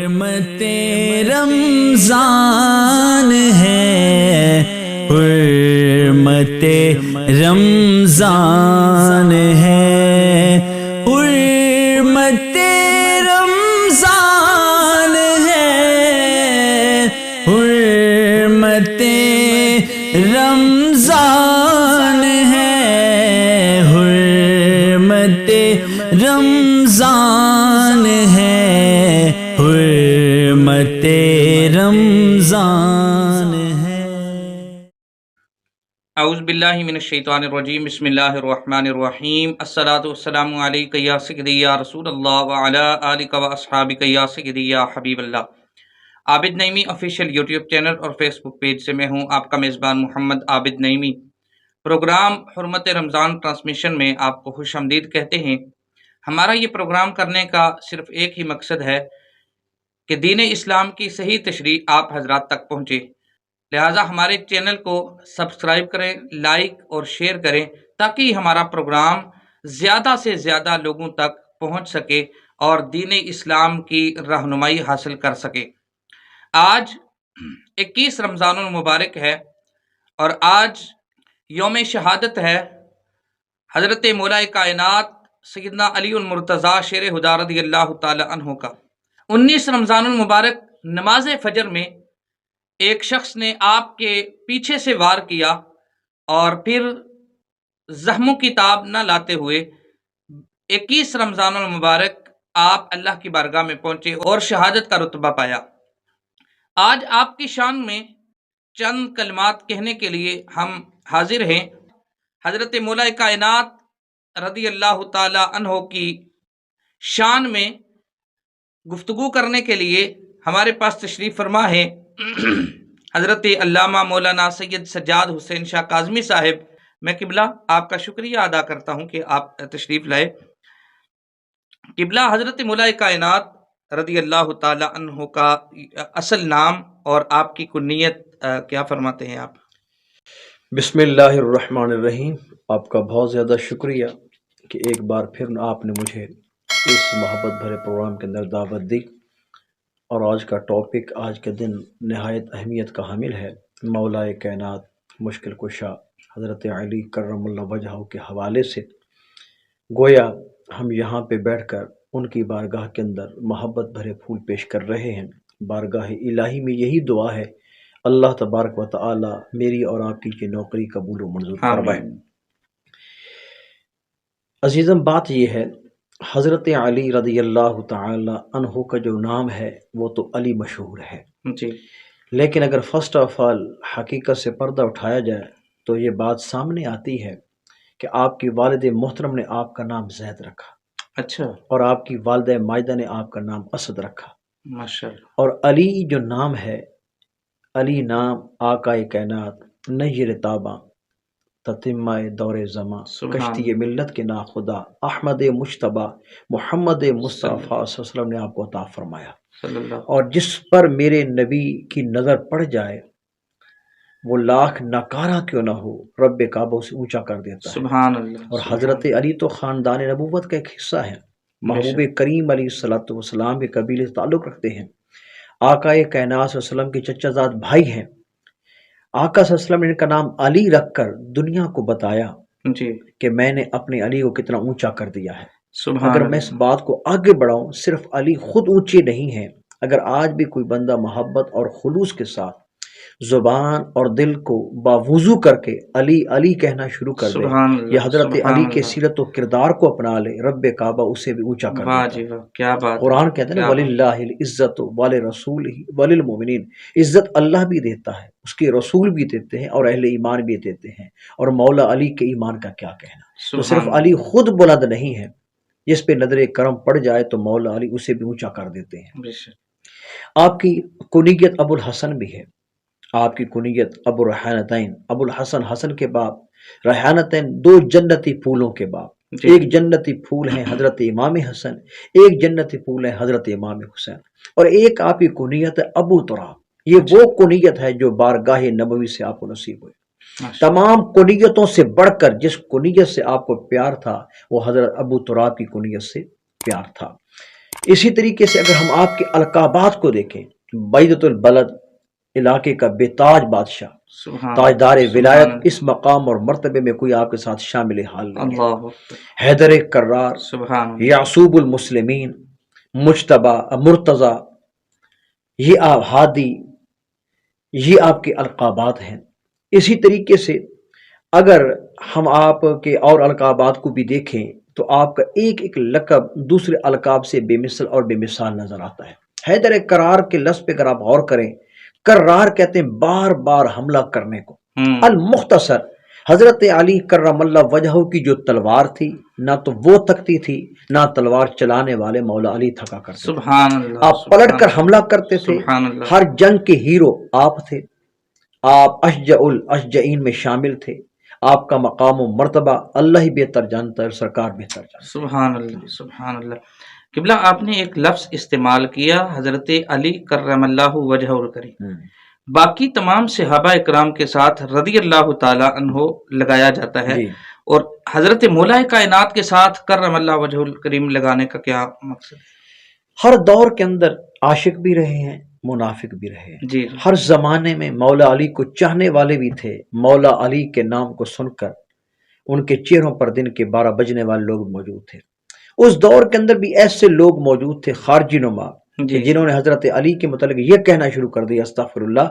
حرمت رمضان ہے، حرمت رمضان ہے، حرمت رمضان ہے، حرمت رمضان ہے، حرمت رمضان ہے، حرمت رمضان ہے۔ اعوذ باللہ من الشیطان الرجیم، بسم اللہ الرحمن الرحیم، الصلاۃ والسلام علیک یا سیدی یا رسول اللہ وعلی آلک و اصحابک یا سیدی یا حبیب اللہ۔ عابد نعیمی آفیشیل یوٹیوب چینل اور فیس بک پیج سے میں ہوں آپ کا میزبان محمد عابد نعیمی۔ پروگرام حرمت رمضان ٹرانسمیشن میں آپ کو خوش آمدید کہتے ہیں۔ ہمارا یہ پروگرام کرنے کا صرف ایک ہی مقصد ہے کہ دین اسلام کی صحیح تشریح آپ حضرات تک پہنچے، لہٰذا ہمارے چینل کو سبسکرائب کریں، لائک اور شیئر کریں تاکہ ہمارا پروگرام زیادہ سے زیادہ لوگوں تک پہنچ سکے اور دین اسلام کی رہنمائی حاصل کر سکے۔ آج 21 رمضان المبارک ہے اور آج یوم شہادت ہے حضرت مولا کائنات سیدنا علی المرتضیٰ شیر خدا رضی اللہ تعالی عنہ کا۔ 19 رمضان المبارک نماز فجر میں ایک شخص نے آپ کے پیچھے سے وار کیا اور پھر زخموں کی تاب نہ لاتے ہوئے 21 رمضان المبارک آپ اللہ کی بارگاہ میں پہنچے اور شہادت کا رتبہ پایا۔ آج آپ کی شان میں چند کلمات کہنے کے لیے ہم حاضر ہیں۔ حضرت مولا کائنات رضی اللہ تعالی عنہ کی شان میں گفتگو کرنے کے لیے ہمارے پاس تشریف فرما ہے حضرت علامہ مولانا سید سجاد حسین شاہ کاظمی صاحب۔ میں قبلہ آپ کا شکریہ ادا کرتا ہوں کہ آپ تشریف لائے۔ قبلہ حضرت مولا کائنات رضی اللہ تعالی عنہ کا اصل نام اور آپ کی کنیت کیا فرماتے ہیں آپ؟ بسم اللہ الرحمن الرحیم۔ آپ کا بہت زیادہ شکریہ کہ ایک بار پھر آپ نے مجھے اس محبت بھرے پروگرام کے اندر دعوت دی، اور آج کا ٹاپک، آج کے دن نہایت اہمیت کا حامل ہے۔ مولا کائنات مشکل کشا حضرت علی کرم اللہ وجہہ کے حوالے سے گویا ہم یہاں پہ بیٹھ کر ان کی بارگاہ کے اندر محبت بھرے پھول پیش کر رہے ہیں۔ بارگاہ الہی میں یہی دعا ہے، اللہ تبارک و تعالی میری اور آپ کی یہ نوکری قبول و منظور فرمائے۔ عزیزم، بات یہ ہے، حضرت علی رضی اللہ تعالی عنہ کا جو نام ہے وہ تو علی مشہور ہے جی، لیکن اگر فرسٹ آف آل حقیقت سے پردہ اٹھایا جائے تو یہ بات سامنے آتی ہے کہ آپ کی والد محترم نے آپ کا نام زید رکھا، اچھا، اور آپ کی والدہ مائدہ نے آپ کا نام اسد رکھا، ماشاءاللہ۔ اور علی جو نام ہے، علی نام آقائے کائنات نیر تاباں تتمہ دور زماں کشتی ملت کے نا خدا احمد مجتبیٰ محمد مصطفیٰ صلی اللہ علیہ وسلم نے آپ کو عطا فرمایا، اور جس پر میرے نبی کی نظر پڑ جائے وہ لاکھ ناکارہ کیوں نہ ہو، رب کعبہ اسے اونچا کر دیتا ہے۔ سبحان اللہ۔ اور حضرت علی تو خاندان نبوت کا ایک حصہ ہے، محبوب کریم علیہ الصلوۃ والسلام کے قبیلے سے تعلق رکھتے ہیں، آقائے کائنات صلی اللہ علیہ وسلم کے چچا زاد بھائی ہیں۔ آقا صلی اللہ علیہ وسلم نے ان کا نام علی رکھ کر دنیا کو بتایا جی، کہ میں نے اپنے علی کو کتنا اونچا کر دیا ہے۔ سبحان اگر میں اس بات کو آگے بڑھاؤں، صرف علی خود اونچے نہیں ہیں، اگر آج بھی کوئی بندہ محبت اور خلوص کے ساتھ زبان اور دل کو باوضو کر کے علی علی کہنا شروع کر دے، یا حضرت علی کے سیرت و کردار کو اپنا لے، رب کعبہ اسے بھی اونچا کر دیتا ہے۔ کیا بات! قرآن کہتے ہیں نا، وَلِلَّهِ الْعِزَّةُ وَلِرَسُولِهِ وَلِلْمُؤْمِنِينَ، عزت اللہ بھی دیتا ہے، اس کے رسول بھی دیتے ہیں، اور اہل ایمان بھی دیتے ہیں۔ اور مولا علی کے ایمان کا کیا کہنا، تو صرف علی خود بلند نہیں ہے، جس پہ نظر کرم پڑ جائے تو مولا علی اسے بھی اونچا کر دیتے ہیں۔ آپ کی کنیت ابو الحسن بھی ہے، آپ کی کنیت ابو ریحانتین، ابو الحسن، حسن کے باپ، ریحانتین دو جنتی پھولوں کے باپ۔ ایک جنتی پھول ہیں حضرت امام حسن، ایک جنتی پھول ہے حضرت امام حسین، اور ایک آپ کی کنیت ہے ابو تراب۔ یہ وہ کنیت ہے جو بارگاہ نبوی سے آپ کو نصیب ہوئی۔ تمام کنیتوں سے بڑھ کر جس کنیت سے آپ کو پیار تھا وہ حضرت ابو تراب کی کنیت سے پیار تھا۔ اسی طریقے سے اگر ہم آپ کے القابات کو دیکھیں، بیدۃ البلد علاقے کا بے تاج بادشاہ، سبحان تاجدار اللہ، ولایت، سبحان اس مقام اور مرتبے میں کوئی آپ کے ساتھ شامل حال نہیں ہے۔ اللہ، اللہ حیدر کرار، سبحان اللہ، یعصوب المسلمین، مجتبی، مرتضی، یہ آپ ہادی، یہ آپ کے القابات ہیں۔ اسی طریقے سے اگر ہم آپ کے اور القابات کو بھی دیکھیں تو آپ کا ایک ایک لقب دوسرے القاب سے بے مثل اور بے مثال نظر آتا ہے۔ حیدر کرار کے لفظ پہ اگر آپ غور کریں، کرار کہتے ہیں بار بار حملہ کرنے کو۔ المختصر، حضرت علی کرم اللہ وجہہ کی جو تلوار تھی، نہ تو وہ تکتی تھی، نہ تلوار چلانے والے مولا علی تھکا کرتے تھے۔ سبحان اللہ، آپ پلٹ کر حملہ کرتے تھے۔ سبحان اللہ، ہر جنگ کے ہیرو آپ تھے، آپ اشجع الاشجعین میں شامل تھے۔ آپ کا مقام و مرتبہ اللہ ہی بہتر جانتا ہے، سرکار بہتر جانتا ہے۔ سبحان اللہ، سبحان اللہ۔ قبلہ آپ نے ایک لفظ استعمال کیا، حضرت علی کرم اللہ وجہہ الکریم، باقی تمام صحابہ اکرام کے ساتھ رضی اللہ تعالی عنہ لگایا جاتا ہے، جی، اور حضرت مولا کائنات کے ساتھ کرم اللہ وجہ الکریم لگانے کا کیا مقصد ہے؟ ہر دور کے اندر عاشق بھی رہے ہیں، منافق بھی رہے ہیں۔ جی، ہر زمانے میں مولا علی کو چاہنے والے بھی تھے، مولا علی کے نام کو سن کر ان کے چہروں پر دن کے 12 بجنے والے لوگ موجود تھے۔ اس دور کے اندر بھی ایسے لوگ موجود تھے خارجی نما، کہ جنہوں نے حضرت علی کے متعلق یہ کہنا شروع کر دیا، استغفر اللہ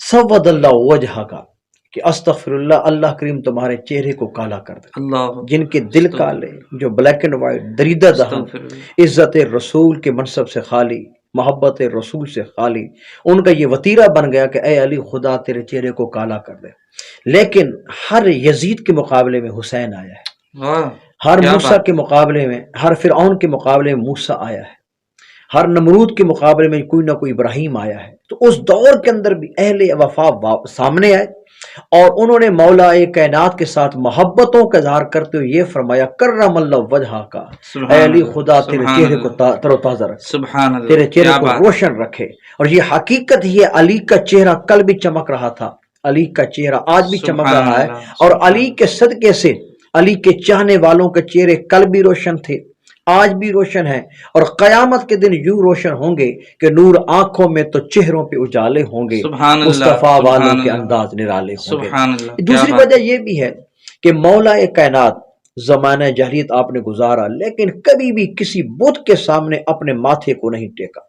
سود اللہ وجہ کا، کہ استغفر اللہ، اللہ کریم تمہارے چہرے کو کالا کر دے۔ اللہ، جن کے دل کالے، جو بلیک اینڈ وائٹ، دریدہ دہن، عزت رسول کے منصب سے خالی، محبت رسول سے خالی، ان کا یہ وتیرہ بن گیا کہ اے علی خدا تیرے چہرے کو کالا کر دے۔ لیکن ہر یزید کے مقابلے میں حسین آیا ہے، ہر موسیٰ کے مقابلے میں، ہر فرعون کے مقابلے میں موسیٰ آیا ہے، ہر نمرود کے مقابلے میں کوئی نہ کوئی ابراہیم آیا ہے۔ تو اس دور کے اندر بھی اہل وفا سامنے آئے، اور انہوں نے مولا کائنات کے ساتھ محبتوں کا اظہار کرتے ہوئے یہ فرمایا، کرم اللہ وجہ کا، اے علی خدا تیرے چہرے کو تر و تازہ رکھے، تیرے چہرے کو روشن رکھے۔ اور یہ حقیقت ہی ہے، علی کا چہرہ کل بھی چمک رہا تھا، علی کا چہرہ آج بھی چمک رہا ہے، اور علی کے صدقے سے علی کے چاہنے والوں کے چہرے کل بھی روشن تھے، آج بھی روشن ہیں، اور قیامت کے دن یوں روشن ہوں گے کہ نور آنکھوں میں تو چہروں پہ اجالے ہوں گے، مصطفیٰ والوں کے انداز نرالے ہوں گے۔ دوسری وجہ یہ بھی ہے کہ مولا کائنات زمانہ جاہلیت آپ نے گزارا، لیکن کبھی بھی کسی بت کے سامنے اپنے ماتھے کو نہیں ٹیکا،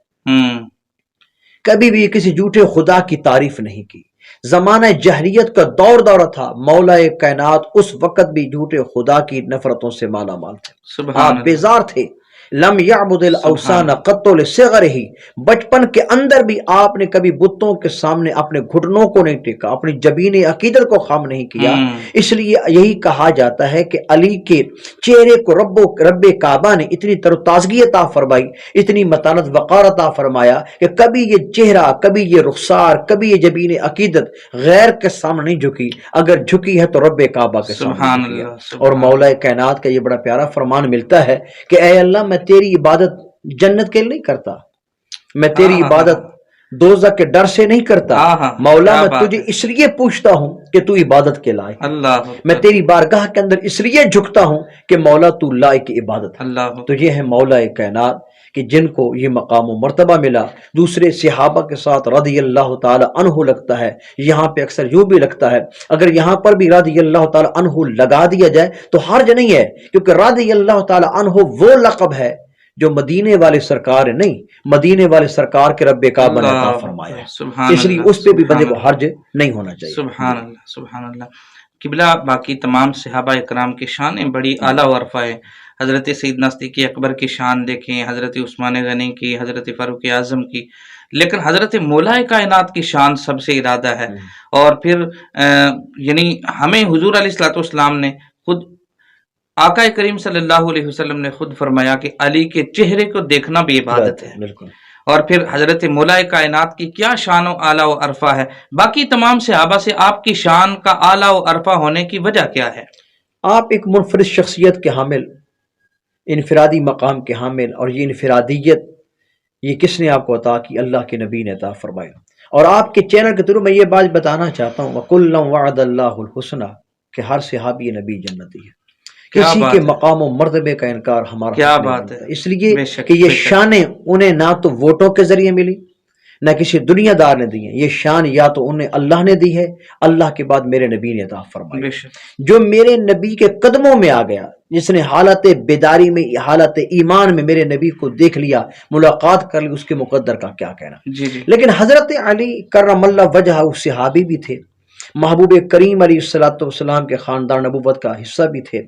کبھی بھی کسی جھوٹے خدا کی تعریف نہیں کی۔ زمانہ جاہلیت کا دورہ تھا، مولا کائنات اس وقت بھی جھوٹے خدا کی نفرتوں سے مالا مال تھے، آپ بیزار تھے۔ لم یعبد الاوثان قط لصغرہ، بچپن کے اندر بھی آپ نے کبھی بتوں کے سامنے اپنے گھٹنوں کو نہیں ٹیکا، اپنی جبین عقیدت کو خام نہیں کیا۔ اس لیے یہی کہا جاتا ہے کہ علی کے چہرے کو رب کعبہ نے اتنی تر و تازگی عطا فرمائی، اتنی متانت وقار عطا فرمایا کہ کبھی یہ چہرہ، کبھی یہ رخسار، کبھی یہ جبین عقیدت غیر کے سامنے نہیں جھکی، اگر جھکی ہے تو رب کعبہ کے سامنے جھکی ہے۔ اور مولا کائنات کا یہ بڑا پیارا فرمان ملتا ہے کہ اے اللہ، میں تیری عبادت جنت کے لیے نہیں کرتا، میں تیری عبادت دوزخ کے ڈر سے نہیں کرتا، مولا میں تجھے اس لیے پوچھتا ہوں کہ تو عبادت کے لائق، میں تیری بارگاہ کے اندر اس لیے جھکتا ہوں کہ مولا تو لائق عبادت ہے۔ تو یہ ہے مولا کائنات کہ جن کو یہ مقام و مرتبہ ملا۔ دوسرے صحابہ کے ساتھ رضی اللہ تعالی عنہ لگتا ہے، یہاں پہ اکثر یوں بھی لگتا ہے، اگر یہاں پر بھی رضی اللہ تعالی عنہ لگا دیا جائے تو حرج نہیں ہے، کیونکہ رضی اللہ تعالی عنہ وہ لقب ہے جو مدینے والے سرکار نہیں، مدینے والے سرکار کے رب کعبہ نے عطا فرمایا ہے، اس لیے اس پہ بھی بندے کو حرج نہیں ہونا چاہیے۔ سبحان اللہ، سبحان اللہ۔ قبلہ باقی تمام صحابہ اکرام کی شان بڑی اعلیٰ و عرفہ ہے۔ حضرت سیدنا صدیق اکبر کی شان دیکھیں، حضرت عثمان غنی کی، حضرت فاروق اعظم کی، لیکن حضرت مولا کائنات کی شان سب سے ارادہ ہے۔ اور پھر یعنی ہمیں حضور علیہ الصلوۃ والسلام نے خود، آقا کریم صلی اللہ علیہ وسلم نے خود فرمایا کہ علی کے چہرے کو دیکھنا بھی عبادت ہے۔ بالکل۔ اور پھر حضرت مولا کائنات کی کیا شان و اعلیٰ و عرفہ ہے، باقی تمام صحابہ سے آپ کی شان کا اعلیٰ و عرفہ ہونے کی وجہ کیا ہے؟ آپ ایک منفرد شخصیت کے حامل، انفرادی مقام کے حامل، اور یہ انفرادیت یہ کس نے آپ کو عطا کی؟ اللہ کے نبی نے عطا فرمایا۔ اور آپ کے چینل کے تھرو میں یہ بات بتانا چاہتا ہوں، وَكُلًّا وَعَدَ اللَّهُ الْحُسْنَى، کہ ہر صحابی نبی جنتی ہے، کسی کے مقام و مرتبے کا انکار ہمارا کیا بات ہے، اس لیے بے شک، کہ یہ بے شک۔ شانیں انہیں نہ تو ووٹوں کے ذریعے ملی نہ کسی دنیا دار نے دی ہیں، یہ شان یا تو انہیں اللہ نے دی ہے، اللہ کے بعد میرے نبی نے عطا فرمائی۔ بے شک، جو میرے نبی کے قدموں میں آ گیا، جس نے حالت بیداری میں حالت ایمان میں میرے نبی کو دیکھ لیا، ملاقات کر لی، اس کے مقدر کا کیا کہنا۔ جی جی، لیکن حضرت علی کرم اللہ وجہ صحابی بھی تھے، محبوب کریم علیہ الصلوۃ والسلام کے خاندان نبوت کا حصہ بھی تھے۔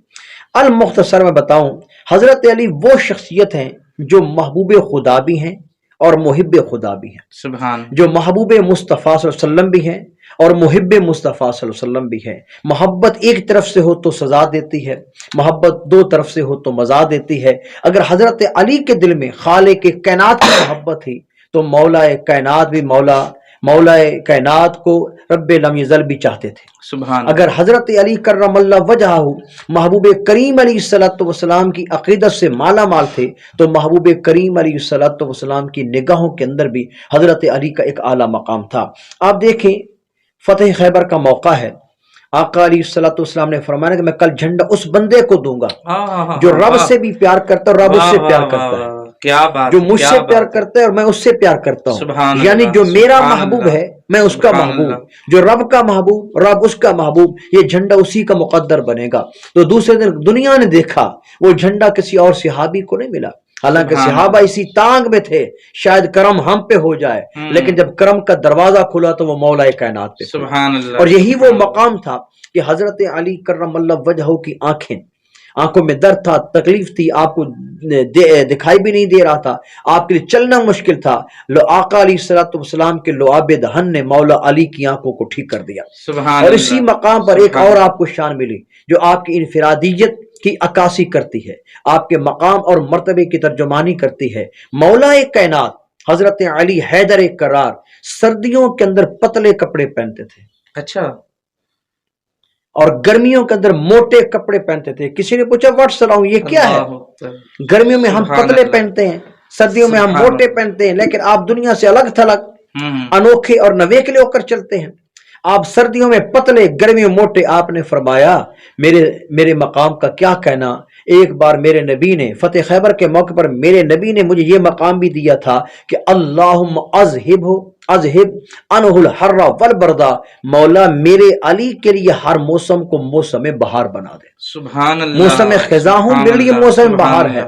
المختصر میں بتاؤں، حضرت علی وہ شخصیت ہیں جو محبوب خدا بھی ہیں اور محب خدا بھی ہیں، سبحان، جو محبوب مصطفیٰ صلی اللہ علیہ وسلم بھی ہیں اور محب مصطفیٰ صلی اللہ علیہ وسلم بھی ہے۔ محبت ایک طرف سے ہو تو سزا دیتی ہے، محبت دو طرف سے ہو تو مزہ دیتی ہے۔ اگر حضرت علی کے دل میں خالق کائنات کی محبت تھی تو مولا کائنات بھی مولا کائنات کو رب لم یزل بھی چاہتے تھے۔ سبحان، اگر حضرت علی کرم اللہ وجہہ محبوب کریم علیہ الصلوۃ والسلام کی عقیدت سے مالا مال تھے تو محبوب کریم علیہ الصلوۃ والسلام کی نگاہوں کے اندر بھی حضرت علی کا ایک اعلیٰ مقام تھا۔ آپ دیکھیں، فتح خیبر کا موقع ہے، آقا علیہ الصلوۃ والسلام نے فرمایا کہ میں کل جھنڈا اس بندے کو دوں گا جو رب سے بھی پیار کرتا ہے اور رب اس سے پیار کرتا ہے، کیا بات، جو مجھ سے پیار کرتا ہے اور میں اس سے پیار کرتا ہوں، یعنی جو میرا محبوب ہے میں اس کا محبوب، جو رب کا محبوب رب اس کا محبوب، یہ جھنڈا اسی کا مقدر بنے گا۔ تو دوسرے دن دنیا نے دیکھا وہ جھنڈا کسی اور صحابی کو نہیں ملا، حالانکہ صحابہ اسی تانگ میں تھے شاید کرم ہم پہ ہو جائے، لیکن جب کرم کا دروازہ کھلا تو وہ مولا کائنات پہ، سبحان اللہ۔ اور یہی وہ مقام تھا کہ حضرت علی کرم اللہ وجہہ کی آنکھوں میں درد تھا، تکلیف تھی، آپ کو دکھائی بھی نہیں دے رہا تھا، آپ کے لیے چلنا مشکل تھا، آقا علیہ الصلوۃ والسلام کے لعاب دہن نے مولا علی کی آنکھوں کو ٹھیک کر دیا۔ سبحان اور اللہ، اسی مقام پر ایک اور آپ کو شان ملی جو آپ کی انفرادیت کی عکاسی کرتی ہے، آپ کے مقام اور مرتبے کی ترجمانی کرتی ہے۔ مولا کائنات حضرت علی حیدر کرار سردیوں کے اندر پتلے کپڑے پہنتے تھے، اچھا، اور گرمیوں کے اندر موٹے کپڑے پہنتے تھے۔ کسی نے پوچھا واٹ سلاؤں یہ کیا ہے؟ گرمیوں میں ہم پتلے پہنتے ہیں، سردیوں میں ہم موٹے پہنتے ہیں، لیکن آپ دنیا سے الگ تھلگ انوکھے اور نویکلے ہو کر چلتے ہیں۔ آپ سردیوں میں پتلے، گرمیوں میں موٹے۔ آپ نے فرمایا میرے مقام کا کیا کہنا۔ ایک بار میرے نبی نے فتح خیبر کے موقع پر میرے نبی نے مجھے یہ مقام بھی دیا تھا کہ اللہم اذہب عنہ الحر والبردا، مولا میرے علی کے لیے ہر موسم کو موسم بہار بنا دے۔ سبحان اللہ، موسم خزاں ہوں میرے لیے موسم بہار ہے،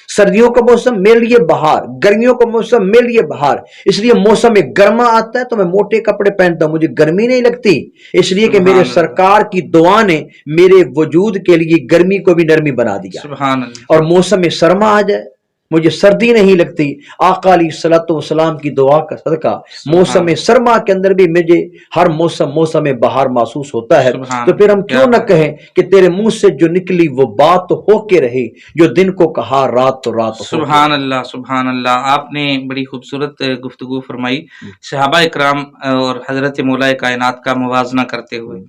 سردیوں کا موسم میرے لیے بہار، گرمیوں کا موسم میرے لیے بہار، اس لیے موسم گرما آتا ہے تو میں موٹے کپڑے پہنتا ہوں، مجھے گرمی نہیں لگتی، اس لیے کہ میرے سرکار کی دعا نے میرے وجود کے لیے گرمی کو بھی نرمی بنا دیا۔ سبحان اللہ، اور موسم سرما آ جائے مجھے سردی نہیں لگتی، آقا علیہ الصلوۃ والسلام کی دعا کا صدقہ موسم سرما کے اندر بھی مجھے ہر موسم بہار محسوس ہوتا ہے۔ تو پھر ہم کیوں نہ کہیں کہ تیرے منہ سے جو نکلی وہ بات تو ہو کے رہی، جو دن کو کہا رات تو رات ہو۔ سبحان اللہ، سبحان اللہ۔ آپ نے بڑی خوبصورت گفتگو فرمائی صحابہ اکرام اور حضرت مولا کائنات کا موازنہ کرتے ہوئے۔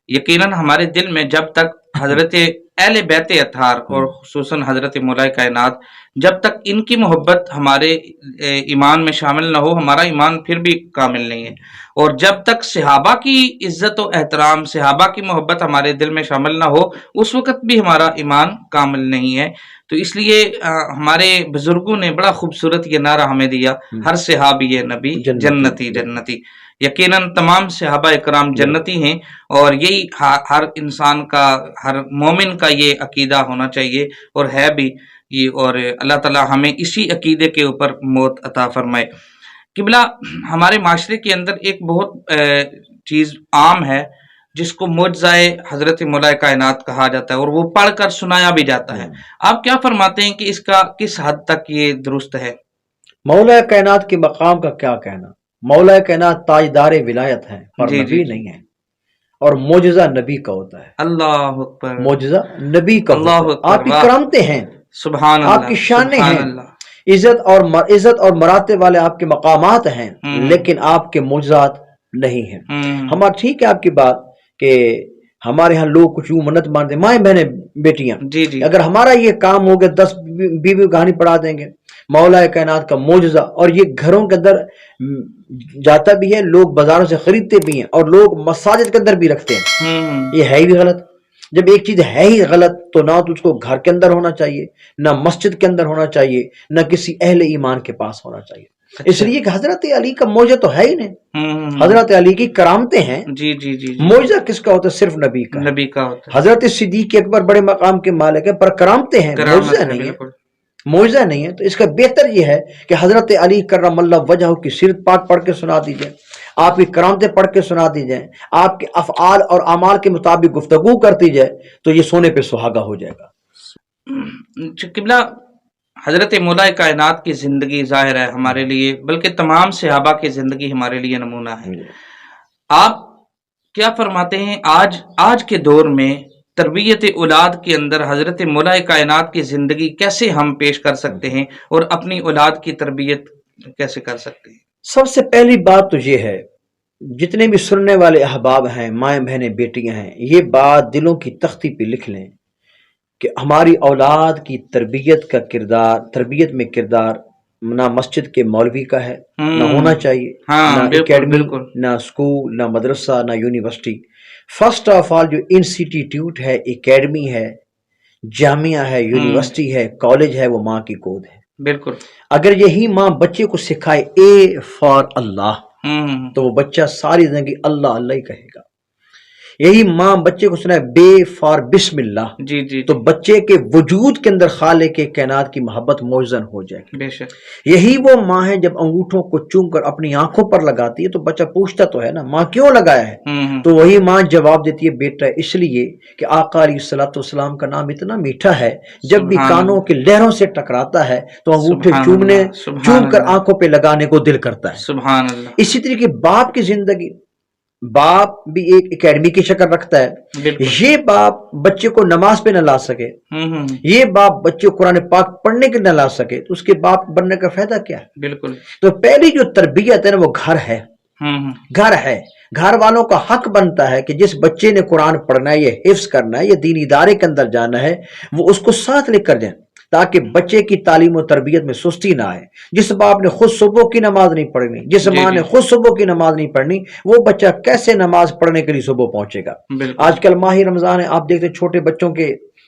یقیناً ہمارے دل میں جب تک حضرت اہل بیت اطہار اور خصوصاً حضرت مولا کائنات، جب تک ان کی محبت ہمارے ایمان میں شامل نہ ہو، ہمارا ایمان پھر بھی کامل نہیں ہے۔ اور جب تک صحابہ کی عزت و احترام، صحابہ کی محبت ہمارے دل میں شامل نہ ہو، اس وقت بھی ہمارا ایمان کامل نہیں ہے۔ تو اس لیے ہمارے بزرگوں نے بڑا خوبصورت یہ نعرہ ہمیں دیا، ہر صحابی نبی جنتی جنتی۔ یقیناً تمام صحابہ اکرام جنتی ہیں، اور یہی ہر انسان کا، ہر مومن کا یہ عقیدہ ہونا چاہیے، اور ہے بھی یہ، اور اللہ تعالی ہمیں اسی عقیدے کے اوپر موت عطا فرمائے۔ قبلہ، ہمارے معاشرے کے اندر ایک بہت چیز عام ہے جس کو معجزہ حضرت مولا کائنات کہا جاتا ہے، اور وہ پڑھ کر سنایا بھی جاتا ہے۔ آپ کیا فرماتے ہیں کہ اس کا کس حد تک یہ درست ہے؟ مولا کائنات کے مقام کا کیا کہنا؟ مولا کائنات تاجدار ولایت ہے پر نبی نہیں ہے، اور معجزہ نبی کا ہوتا ہے۔ اللہ اکبر، معجزہ نبی کا ہوتا ہے۔ آپ کی کرامتیں ہیں، سبحان اللہ، آپ کی شانیں سبحان ہیں، اللہ، عزت اور مراتب والے آپ کے مقامات ہیں، لیکن آپ کے معجزات نہیں ہیں۔ ہمارا ٹھیک ہے آپ کی بات کہ ہمارے ہاں لوگ کچھ یوں منت مانتے ہیں، مائیں بہنیں بیٹیاں، جی جی، اگر ہمارا یہ کام ہو گیا 10 بیوی کہانی پڑھا دیں گے مولا کائنات کا معجزہ، اور یہ گھروں کے اندر جاتا بھی ہے، لوگ بازاروں سے خریدتے بھی ہیں، اور لوگ مساجد کے اندر بھی رکھتے ہیں، یہ ہے بھی غلط۔ جب ایک چیز ہے ہی غلط تو نہ تو اس کو گھر کے اندر ہونا چاہیے، نہ مسجد کے اندر ہونا چاہیے، نہ کسی اہل ایمان کے پاس ہونا چاہیے۔ اس لیے کہ حضرت علی کا معجزہ تو ہے ہی نہیں، حضرت علی کی کرامتیں ہیں۔ جی جی جی، معجزہ کس کا ہوتا ہے؟ صرف نبی کا، نبی کا ہوتا ہے۔ حضرت صدیق اکبر بڑے مقام کے مالک ہیں، پر کرامتیں ہیں، معجزہ نہیں ہے، معجزہ نہیں ہے۔ تو اس کا بہتر یہ ہے کہ حضرت علی کرم اللہ وجہہ کی سیرت پاک پڑھ کے سنا دی جائے، آپ کی کرامتیں پڑھ کے سنا دی جائیں، آپ کے افعال اور اعمال کے مطابق گفتگو کرتی جائے، تو یہ سونے پہ سہاگا ہو جائے گا۔ قبلہ، حضرت مولا کائنات کی زندگی ظاہر ہے ہمارے لیے، بلکہ تمام صحابہ کی زندگی ہمارے لیے نمونہ ہے۔ آپ کیا فرماتے ہیں آج کے دور میں تربیت اولاد کے اندر حضرت مولا کائنات کی زندگی کیسے ہم پیش کر سکتے ہیں اور اپنی اولاد کی تربیت کیسے کر سکتے ہیں؟ سب سے پہلی بات تو یہ ہے، جتنے بھی سننے والے احباب ہیں، مائیں بہنیں بیٹیاں ہیں، یہ بات دلوں کی تختی پہ لکھ لیں کہ ہماری اولاد کی تربیت کا کردار، تربیت میں کردار نہ مسجد کے مولوی کا ہے، نہ ہونا چاہیے، نہ اکیڈمی، نہ اسکول، نہ مدرسہ، نہ یونیورسٹی۔ فرسٹ آف آل جو انسٹیٹیوٹ ہے، اکیڈمی ہے، جامعہ ہے، یونیورسٹی ہے، کالج ہے، وہ ماں کی گود ہے۔ بالکل، اگر یہی ماں بچے کو سکھائے اے فار اللہ، تو وہ بچہ ساری زندگی اللہ اللہ ہی کہے گا۔ یہی ماں بچے کو سنائے بے فار بسم اللہ، جی جی، تو بچے کے وجود کے اندر خالق کائنات کی محبت موزن ہو جائے گی۔ بے شک، یہی وہ ماں ہے جب انگوٹھوں کو چوم کر اپنی آنکھوں پر لگاتی ہے تو بچہ پوچھتا تو ہے نا ماں کیوں لگایا ہے، تو وہی ماں جواب دیتی ہے بیٹا اس لیے کہ آقا علیہ الصلوۃ والسلام کا نام اتنا میٹھا ہے، جب بھی کانوں کی لہروں سے ٹکراتا ہے تو انگوٹھے چوم کر آنکھوں پہ لگانے کو دل کرتا ہے۔ سبحان اللہ۔ اسی طریقے باپ کی زندگی، باپ بھی ایک اکیڈمی کی شکل رکھتا ہے۔ یہ باپ بچے کو نماز پہ نہ لا سکے، یہ باپ بچے کو قرآن پاک پڑھنے کے نہ لا سکے تو اس کے باپ بننے کا فائدہ کیا ہے؟ بالکل۔ تو پہلی جو تربیت ہے نا وہ گھر ہے، گھر ہے۔ گھر والوں کا حق بنتا ہے کہ جس بچے نے قرآن پڑھنا ہے، یہ حفظ کرنا ہے، یہ دین ادارے کے اندر جانا ہے، وہ اس کو ساتھ لے کر جائیں تاکہ بچے کی تعلیم و تربیت میں سستی نہ آئے۔ جس باپ نے خود صبح کی نماز نہیں پڑھنی، جس ماں نے خود صبح کی نماز نہیں پڑھنی، وہ بچہ کیسے نماز پڑھنے کے لیے صبح پہنچے گا؟ آج کل ماہ رمضان ہے، آپ دیکھتے چھوٹے بچوں کے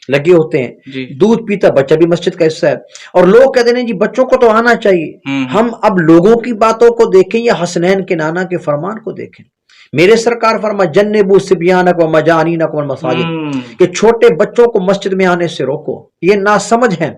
لگے ہوتے ہیں، دودھ پیتا بچہ بھی مسجد کا حصہ ہے، اور لوگ کہتے ہیں جی بچوں کو تو آنا چاہیے۔ ہم اب لوگوں کی باتوں کو دیکھیں یا حسنین کے نانا کے فرمان کو دیکھیں؟ میرے سرکار فرما جنبوا صبیانکم ومجانینکم المساجد، کہ چھوٹے بچوں کو مسجد میں آنے سے روکو، یہ ناسمجھ ہیں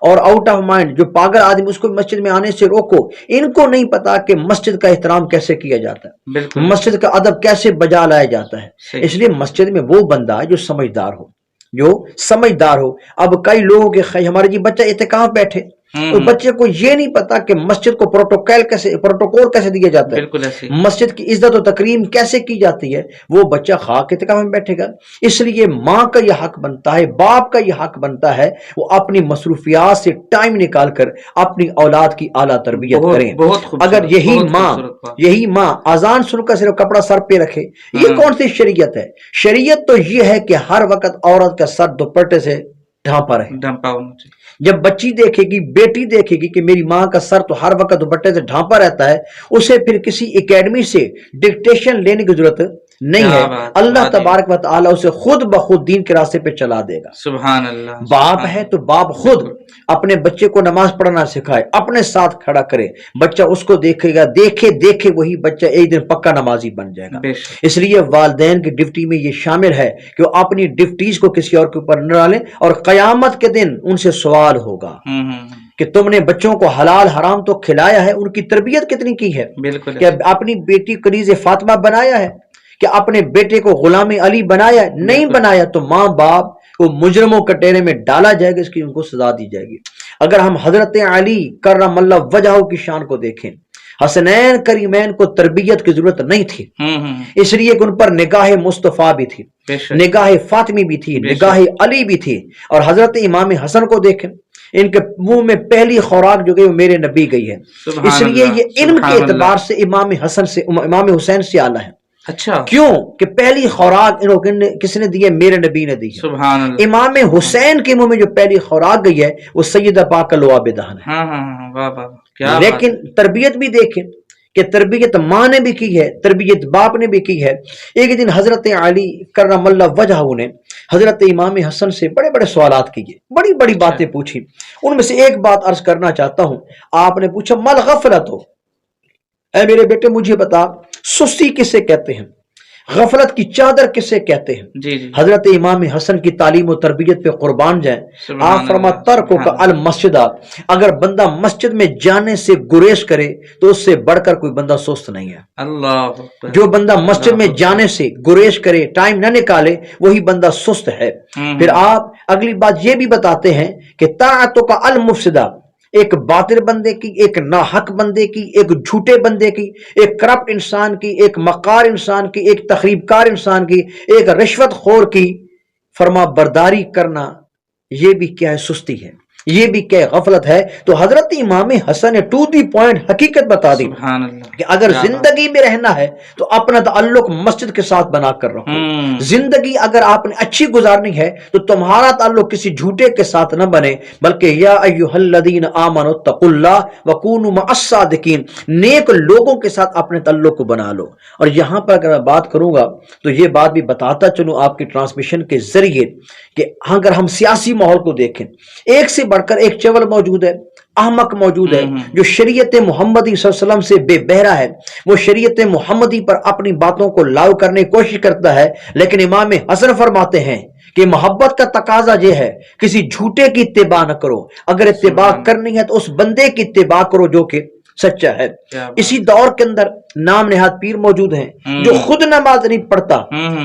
اور آؤٹ آف مائنڈ جو پاگل آدمی، اس کو مسجد میں آنے سے روکو۔ ان کو نہیں پتا کہ مسجد کا احترام کیسے کیا جاتا ہے، مسجد کا ادب کیسے بجا لایا جاتا ہے۔ اس لیے مسجد میں وہ بندہ ہے جو سمجھدار ہو، جو سمجھدار ہو۔ اب کئی لوگوں کے ہمارے جی بچہ اعتکاف بیٹھے، تو بچے کو یہ نہیں پتا کہ مسجد کو پروٹوکول کیسے دیا جاتا ہے، مسجد کی عزت و تکریم کیسے کی جاتی ہے، وہ بچہ خاک اعتکاف میں بیٹھے گا۔ اس لیے ماں کا یہ حق بنتا ہے، باپ کا یہ حق بنتا ہے، وہ اپنی مصروفیات سے ٹائم نکال کر اپنی اولاد کی اعلیٰ تربیت کریں۔ اگر یہی ماں اذان سن کر صرف کپڑا سر پہ رکھے، یہ کون سی شریعت ہے؟ شریعت تو یہ ہے کہ ہر وقت عورت کا سر دوپٹے سے ڈھانپا رہے۔ جب بچی دیکھے گی، بیٹی دیکھے گی کہ میری ماں کا سر تو ہر وقت دوپٹے سے ڈھانپا رہتا ہے، اسے پھر کسی اکیڈمی سے ڈکٹیشن لینے کی ضرورت نہیں ہے، اللہ تبارک و تعالی اسے خود بخود دین کے راستے پہ چلا دے گا۔ سبحان اللہ۔ باپ ہے تو باپ خود اپنے بچے کو نماز پڑھنا سکھائے، اپنے ساتھ کھڑا کرے، بچہ اس کو دیکھے گا، دیکھے وہی بچہ ایک دن پکا نمازی بن جائے گا۔ اس لیے والدین کی ڈیوٹی میں یہ شامل ہے کہ وہ اپنی ڈیوٹیز کو کسی اور کے اوپر نہ ڈالیں، اور قیامت کے دن ان سے سوال ہوگا کہ تم نے بچوں کو حلال حرام تو کھلایا ہے، ان کی تربیت کتنی کی ہے؟ کہ اپنی بیٹی کنیز فاطمہ بنایا ہے؟ کہ اپنے بیٹے کو غلام علی بنایا ہے؟ نہیں بنایا، تو ماں باپ کو مجرموں کے ڈیرے میں ڈالا جائے گا، اس کی ان کو سزا دی جائے گی۔ اگر ہم حضرت علی کرم اللہ وجہہ کی شان کو دیکھیں، حسنین کریمین کو تربیت کی ضرورت نہیں تھی، اس لیے کہ ان پر نگاہ مصطفیٰ بھی تھی، نگاہ فاطمی بھی تھی، نگاہ علی بھی تھی۔ اور حضرت امام حسن کو دیکھیں، ان کے منہ میں پہلی خوراک جو گئی وہ میرے نبی گئی ہے، اس لیے یہ علم کے اعتبار سے امام حسین سے اعلیٰ ہے۔ اچھا، کیوں کہ پہلی خوراک کس نے دی ہے؟ میرے نبی نے دی ہے۔ امام حسین کے منہ میں جو پہلی خوراک گئی ہے وہ سیدہ پاک کا لعاب دہن ہے۔ لیکن تربیت بھی دیکھیں کہ تربیت ماں نے بھی کی ہے، تربیت باپ نے بھی کی ہے۔ ایک دن حضرت علی کرم اللہ وجہہ نے حضرت امام حسن سے بڑے بڑے سوالات کیے، بڑی بڑی باتیں پوچھی۔ ان میں سے ایک بات عرض کرنا چاہتا ہوں۔ آپ نے پوچھا مل غفلت ہو، اے میرے بیٹے مجھے بتا سستی کسے کہتے ہیں، غفلت کی چادر کسے کہتے ہیں؟ جی جی حضرت امام حسن کی تعلیم و تربیت پہ قربان جائیں۔ آپ فرما ترکو کا المسجد، اگر بندہ مسجد میں جانے سے گریز کرے تو اس سے بڑھ کر کوئی بندہ سست نہیں ہے۔ اللہ جو بندہ مسجد میں جانے سے گریز کرے، ٹائم نہ نکالے، وہی بندہ سست ہے۔ پھر آپ اگلی بات یہ بھی بتاتے ہیں کہ طاعتو کا المفسدہ، ایک باطل بندے کی، ایک ناحق بندے کی، ایک جھوٹے بندے کی، ایک کرپٹ انسان کی، ایک مکار انسان کی، ایک تخریب کار انسان کی، ایک رشوت خور کی فرما برداری کرنا، یہ بھی کیا ہے؟ سستی ہے، یہ بھی کیا غفلت ہے۔ تو حضرت امام حسن نے ٹو دی پوائنٹ حقیقت بتا دی سبحان اللہ کہ اگر زندگی میں رہنا ہے تو اپنا تعلق مسجد کے ساتھ بنا کر رکھو۔ زندگی اگر آپ نے اچھی گزارنی ہے تو تمہارا تعلق کسی جھوٹے کے ساتھ نہ بنے، بلکہ یا ایھا الذین آمنوا اتقوا اللہ وکونوا مع الصادقین، نیک لوگوں کے ساتھ اپنے تعلق کو بنا لو۔ اور یہاں پر اگر میں بات کروں گا تو یہ بات بھی بتاتا چلوں آپ کی ٹرانسمیشن کے ذریعے کہ اگر ہم سیاسی ماحول کو دیکھیں، ایک سے بڑھ کر ایک چول موجود ہے، احمق موجود ہے، جو شریعت محمدی صلی اللہ علیہ وسلم سے بے بہرا ہے، وہ شریعت محمدی پر اپنی باتوں کو لاگو کرنے کی کوشش کرتا ہے۔ لیکن امام حسن فرماتے ہیں کہ محبت کا تقاضا یہ ہے کسی جھوٹے کی اتباع نہ کرو، اگر اتباع کرنی ہے تو اس بندے کی اتباع کرو جو کہ سچا ہے۔ اسی دور کے اندر نام نہاد پیر موجود ہیں جو خود نماز نہیں پڑھتا،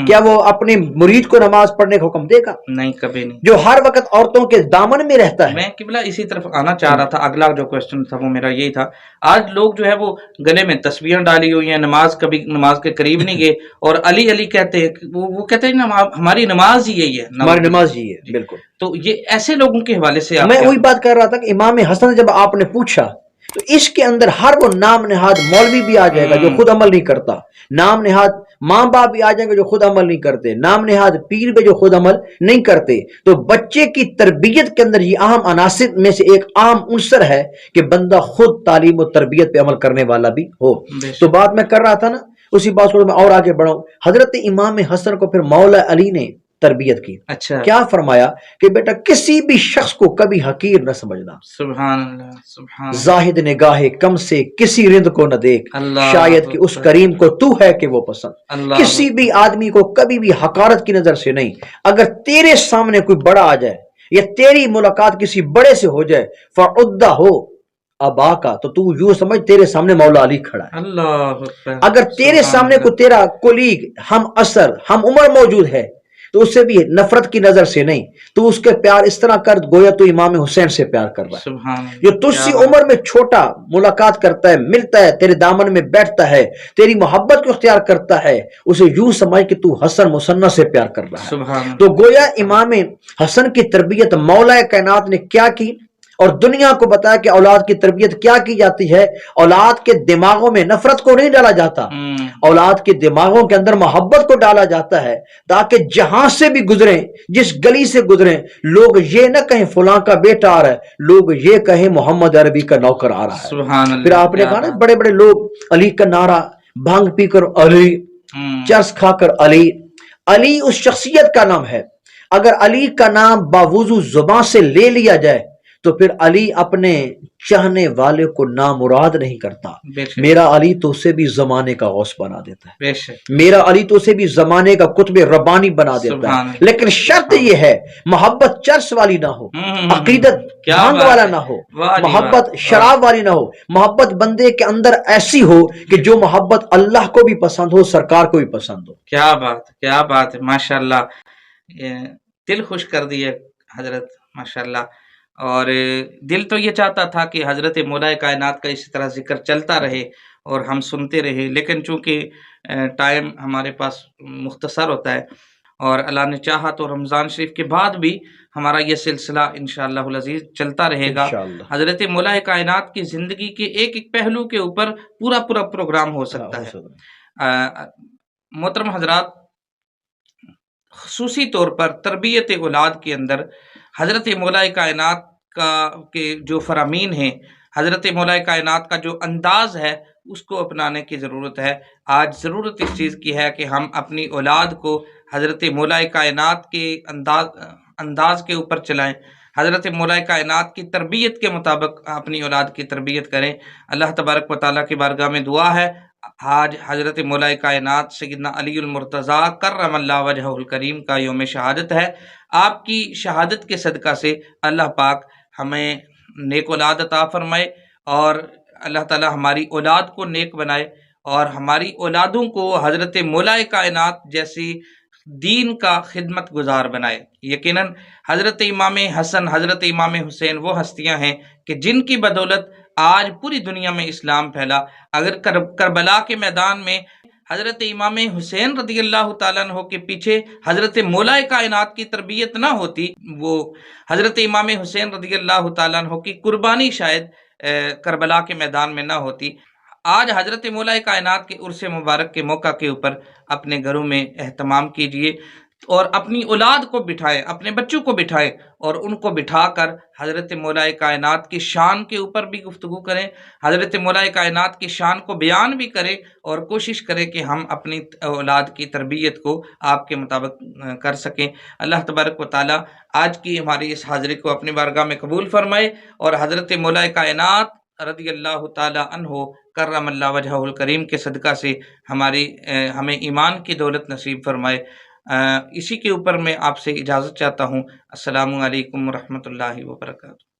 کیا وہ اپنے مرید کو نماز پڑھنے کا حکم دے گا؟ نہیں، کبھی نہیں۔ جو ہر وقت عورتوں کے دامن میں رہتا ہے۔ میں قبلہ اسی طرف آنا چاہ رہا تھا، اگلا جو کوشچن تھا وہ میرا یہی تھا۔ آج لوگ جو ہے وہ گلے میں تسبیحیں ڈالی ہوئی ہیں، نماز کبھی نماز کے قریب نہیں گئے، اور علی علی کہتے ہیں، وہ کہتے ہیں ہماری نماز ہی یہی ہے، ہماری نماز ہی ہے، بالکل۔ تو یہ ایسے لوگوں کے حوالے سے میں وہی بات کر رہا تھا کہ امام حسن جب آپ نے پوچھا تو اس کے اندر ہر وہ نام نہاد مولوی بھی آ جائے گا جو خود عمل نہیں کرتا، نام نہاد ماں باپ بھی آ جائیں گے جو خود عمل نہیں کرتے، نام نہاد پیر بھی جو خود عمل نہیں کرتے۔ تو بچے کی تربیت کے اندر یہ اہم عناصر میں سے ایک عام عنصر ہے کہ بندہ خود تعلیم و تربیت پہ عمل کرنے والا بھی ہو۔ تو بات میں کر رہا تھا نا، اسی بات کو میں اور آگے بڑھاؤں۔ حضرت امام حسن کو پھر مولا علی نے تربیت کی۔ اچھا، کیا فرمایا کہ بیٹا کسی بھی شخص کو کبھی حقیر نہ سمجھنا، سبحان اللہ، سبحان زاہد نگاہ کم سے کسی رند کو نہ دیکھ، شاید کہ اس کریم کو تو ہے کہ وہ پسند۔ اللہ، کسی بھی آدمی کو کبھی بھی حقارت کی نظر سے نہیں۔ اگر تیرے سامنے کوئی بڑا آ جائے یا تیری ملاقات کسی بڑے سے ہو جائے، فعدہ ہو ابا کا، تو تو یوں سمجھ تیرے سامنے مولا علی کھڑا ہے۔ اللہ، اگر تیرے سامنے کوئی تیرا کولیگ، ہم اثر، ہم عمر موجود ہے تو اس سے بھی نفرت کی نظر سے نہیں، تو اس کے پیار اس طرح کر گویا تو امام حسین سے پیار کر رہا ہے۔ سبحان اللہ، جو تجھ سے عمر میں چھوٹا ملاقات کرتا ہے، ملتا ہے، تیرے دامن میں بیٹھتا ہے، تیری محبت کو اختیار کرتا ہے، اسے یوں سمجھ کہ تو حسن مصنع سے پیار کر رہا ہے۔ سبحان اللہ۔ تو گویا امام حسن کی تربیت مولا کائنات نے کیا کی، اور دنیا کو بتایا کہ اولاد کی تربیت کیا کی جاتی ہے۔ اولاد کے دماغوں میں نفرت کو نہیں ڈالا جاتا، اولاد کے دماغوں کے اندر محبت کو ڈالا جاتا ہے، تاکہ جہاں سے بھی گزریں، جس گلی سے گزریں، لوگ یہ نہ کہیں فلاں کا بیٹا آ رہا ہے، لوگ یہ کہیں محمد عربی کا نوکر آ رہا ہے۔ سبحان اللہ۔ پھر آپ نے کہا نا بڑے بڑے لوگ علی کا نعرہ، بھانگ پی کر علی، چرس کھا کر علی۔ علی اس شخصیت کا نام ہے، اگر علی کا نام باوضو زبان سے لے لیا جائے تو پھر علی اپنے چاہنے والے کو نامراد نہیں کرتا۔ میرا علی تو اسے بھی زمانے کا غوث بنا دیتا ہے، میرا علی تو اسے بھی زمانے کا قطب ربانی بنا دیتا ہے، لیکن شرط یہ ہے محبت چرس والی نہ ہو، عقیدت بھانگ والا نہ ہو، محبت شراب والی نہ ہو، محبت بندے کے اندر ایسی ہو کہ جو محبت اللہ کو بھی پسند ہو، سرکار کو بھی پسند ہو۔ کیا بات، کیا بات ہے، ماشاءاللہ، دل خوش کر دیے حضرت، ماشاءاللہ۔ اور دل تو یہ چاہتا تھا کہ حضرت مولا کائنات کا اسی طرح ذکر چلتا رہے اور ہم سنتے رہے، لیکن چونکہ ٹائم ہمارے پاس مختصر ہوتا ہے، اور اللہ نے چاہا تو رمضان شریف کے بعد بھی ہمارا یہ سلسلہ انشاءاللہ العزیز چلتا رہے گا۔ حضرت مولا کائنات کی زندگی کے ایک ایک پہلو کے اوپر پورا پروگرام ہو سکتا ہے۔ محترم حضرات، خصوصی طور پر تربیت اولاد کے اندر حضرت مولا کائنات کا کے جو فرامین ہیں حضرت مولا کائنات کا جو انداز ہے اس کو اپنانے کی ضرورت ہے۔ آج ضرورت اس چیز کی ہے کہ ہم اپنی اولاد کو حضرت مولا کائنات کے انداز کے اوپر چلائیں، حضرت مولا کائنات کی تربیت کے مطابق اپنی اولاد کی تربیت کریں۔ اللہ تبارک و تعالیٰ کی بارگاہ میں دعا ہے، آج حضرت مولا کائنات سیدنا علی المرتضیٰ کرم اللہ وجہہ الکریم کا یوم شہادت ہے۔ آپ کی شہادت کے صدقہ سے اللہ پاک ہمیں نیک اولاد عطا فرمائے، اور اللہ تعالی ہماری اولاد کو نیک بنائے، اور ہماری اولادوں کو حضرت مولا کائنات جیسی دین کا خدمت گزار بنائے۔ یقیناً حضرت امام حسن، حضرت امام حسین وہ ہستیاں ہیں کہ جن کی بدولت آج پوری دنیا میں اسلام پھیلا۔ اگر کربلا کے میدان میں حضرت امام حسین رضی اللہ تعالیٰ عنہ کے پیچھے حضرت مولا کائنات کی تربیت نہ ہوتی، وہ حضرت امام حسین رضی اللہ تعالیٰ عنہ کی قربانی شاید کربلا کے میدان میں نہ ہوتی۔ آج حضرت مولا کائنات کے عرس مبارک کے موقع کے اوپر اپنے گھروں میں اہتمام کیجئے، اور اپنی اولاد کو بٹھائیں، اپنے بچوں کو بٹھائیں، اور ان کو بٹھا کر حضرت مولا کائنات کی شان کے اوپر بھی گفتگو کریں، حضرت مولا کائنات کی شان کو بیان بھی کریں، اور کوشش کریں کہ ہم اپنی اولاد کی تربیت کو آپ کے مطابق کر سکیں۔ اللہ تبارک و تعالی آج کی ہماری اس حاضری کو اپنی بارگاہ میں قبول فرمائے، اور حضرت مولا کائنات رضی اللہ تعالی عنہ کرم اللہ وجہہ الکریم کے صدقہ سے ہمیں ایمان کی دولت نصیب فرمائے۔ اسی کے اوپر میں آپ سے اجازت چاہتا ہوں۔ السلام علیکم ورحمۃ اللہ وبرکاتہ۔